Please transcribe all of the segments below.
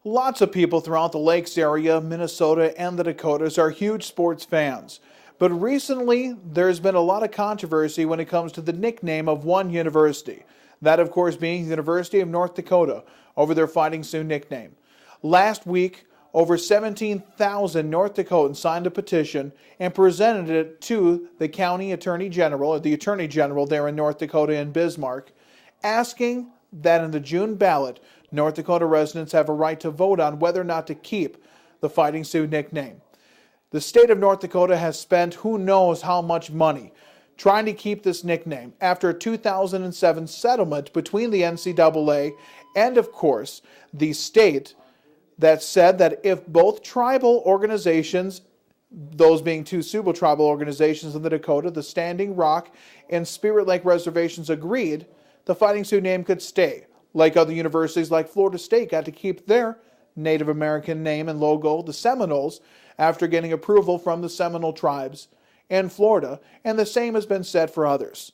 Lots of people throughout the Lakes area, Minnesota, and the Dakotas are huge sports fans. But recently, there's been a lot of controversy when it comes to the nickname of one university. That, of course, being the University of North Dakota, over their Fighting Sioux nickname. Last week, over 17,000 North Dakotans signed a petition and presented it to the county attorney general, or the attorney general there in North Dakota in Bismarck, asking that in the June ballot, North Dakota residents have a right to vote on whether or not to keep the Fighting Sioux nickname. The state of North Dakota has spent who knows how much money trying to keep this nickname after a 2007 settlement between the NCAA and, of course, the state that said that if both tribal organizations, those being two Sioux tribal organizations in the Dakota, the Standing Rock and Spirit Lake reservations agreed, the Fighting Sioux name could stay. Like other universities like Florida State got to keep their Native American name and logo, the Seminoles, after getting approval from the Seminole tribes in Florida, and the same has been said for others.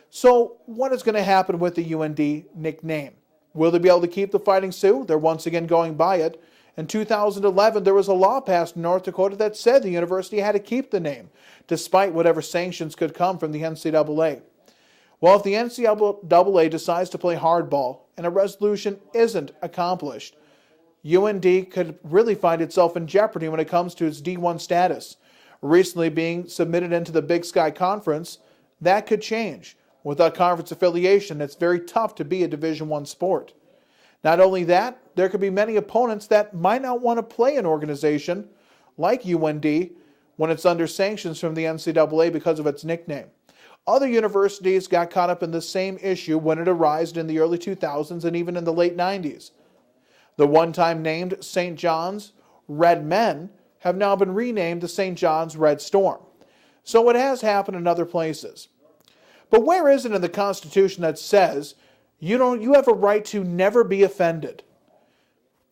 So what is going to happen with the UND nickname? Will they be able to keep the Fighting Sioux? They're once again going by it. In 2011, there was a law passed in North Dakota that said the university had to keep the name, despite whatever sanctions could come from the NCAA. Well, if the NCAA decides to play hardball and a resolution isn't accomplished, UND could really find itself in jeopardy when it comes to its D1 status. Recently being submitted into the Big Sky Conference, that could change. Without conference affiliation, it's very tough to be a Division I sport. Not only that, there could be many opponents that might not want to play an organization like UND when it's under sanctions from the NCAA because of its nickname. Other universities got caught up in the same issue when it arose in the early 2000s and even in the late 90s. The one-time named St. John's Red Men have now been renamed the St. John's Red Storm. So it has happened in other places. But where is it in the Constitution that says you have a right to never be offended?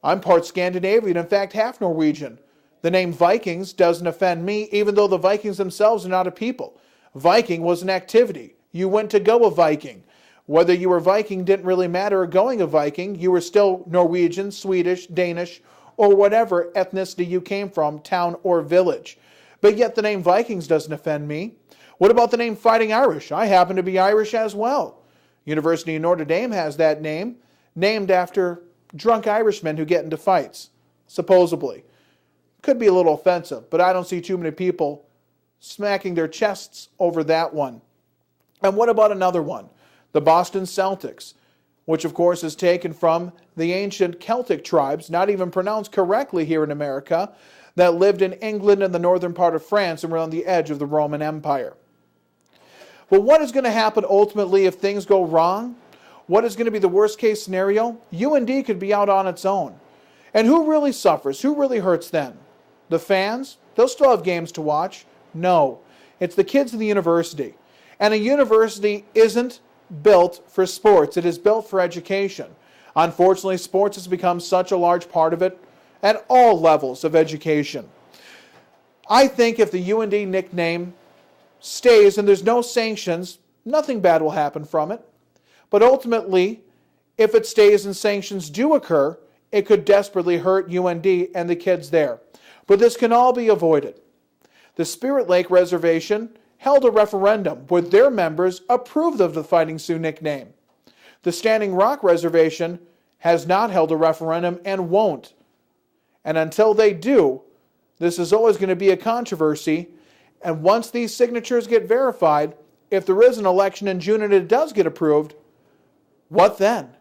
I'm part Scandinavian, in fact half Norwegian. The name Vikings doesn't offend me, even though the Vikings themselves are not a people. Viking was an activity. You went to go a Viking. Whether you were Viking didn't really matter, or going a Viking, you were still Norwegian, Swedish, Danish, or whatever ethnicity you came from, town or village. But yet the name Vikings doesn't offend me. What about the name Fighting Irish? I happen to be Irish as well. University of Notre Dame has that name, named after drunk Irishmen who get into fights, supposedly. Could be a little offensive, but I don't see too many people smacking their chests over that one. And what about another one? The Boston Celtics, which of course is taken from the ancient Celtic tribes, not even pronounced correctly here in America, that lived in England and the northern part of France and were on the edge of the Roman Empire. But what is going to happen ultimately if things go wrong? What is going to be the worst case scenario? UND could be out on its own. And who really suffers? Who really hurts then? The fans? They'll still have games to watch. No, it's the kids of the university. And a university isn't built for sports. It is built for education. Unfortunately, sports has become such a large part of it at all levels of education. I think if the UND nickname stays and there's no sanctions, nothing bad will happen from it. But ultimately, if it stays and sanctions do occur, it could desperately hurt UND and the kids there. But this can all be avoided. The Spirit Lake Reservation held a referendum where their members approved of the Fighting Sioux nickname. The Standing Rock Reservation has not held a referendum and won't. And until they do, this is always going to be a controversy. And once these signatures get verified, if there is an election in June and it does get approved, what then?